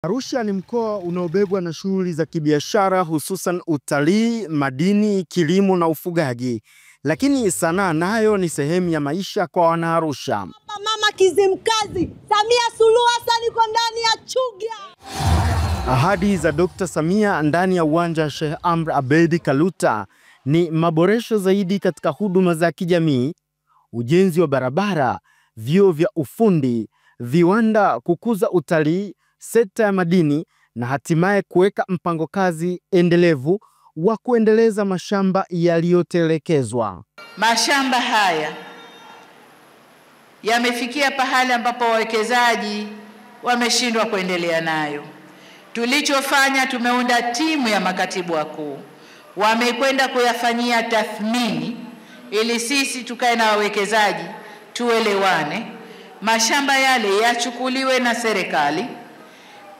Arusha ni mkoa unaobebwa na shughuli za kibiashara, hususan utalii, madini, kilimo na ufugaji. Lakini sanaa nayo ni sehemu ya maisha kwa Wanaarusha. Mama Kizimkazi Samia Suluhu Hassan yuko ndani ya Chuga. Ahadi za Dr. Samia ndani ya uwanja Sheikh Amri Abeid Kaluta ni maboresho zaidi katika huduma za kijamii, ujenzi wa barabara, vyuo vya ufundi, viwanda, kukuza utalii, sekta ya madini na hatimaye kuweka mpango kazi endelevu wa kuendeleza mashamba yaliyotelekezwa. Mashamba haya yamefikia pahali ambapo wawekezaji wameshindwa kuendelea nayo. Tulichofanya, tumeunda timu ya makatibu wakuu, wamekwenda kuyafanyia tathmini ili sisi tukae na wawekezaji tuelewane, mashamba yale yachukuliwe na serikali,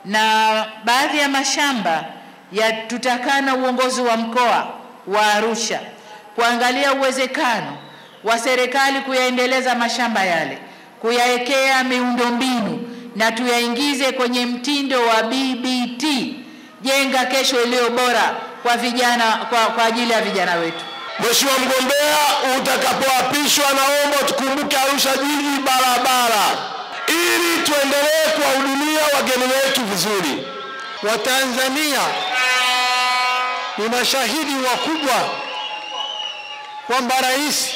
na baadhi ya mashamba tutakana uongozi wa mkoa wa Arusha kuangalia uwezekano wa serikali kuyaendeleza mashamba yale, kuyaekea miundombinu na tuyaingize kwenye mtindo wa BBT, jenga kesho iliyo bora kwa vijana, kwa ajili ya vijana wetu. Mheshimiwa mgombea, utakapoapishwa naomba tukumbuke Arusha jiji barabara, ili tuendelee kuwahudumia wageni wetu vizuri. Watanzania ni mashahidi wakubwa kwamba rais,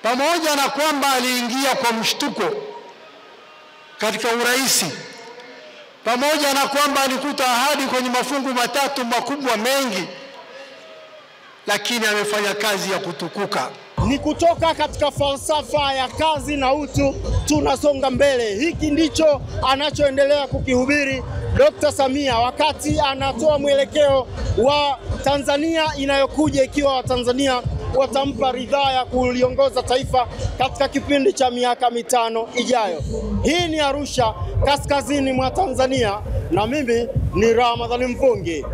pamoja na kwamba aliingia kwa mshtuko katika uraisi, pamoja na kwamba alikuta ahadi kwenye mafungu matatu makubwa mengi, lakini amefanya kazi ya kutukuka. Ni kutoka katika falsafa ya kazi na utu, tunasonga mbele. Hiki ndicho anachoendelea kukihubiri Dr. Samia wakati anatoa mwelekeo wa Tanzania inayokuja, ikiwa Watanzania watampa ridhaa ya kuliongoza taifa katika kipindi cha miaka 5 ijayo. Hii ni Arusha, kaskazini mwa Tanzania, na mimi ni Ramadhani Mvungi.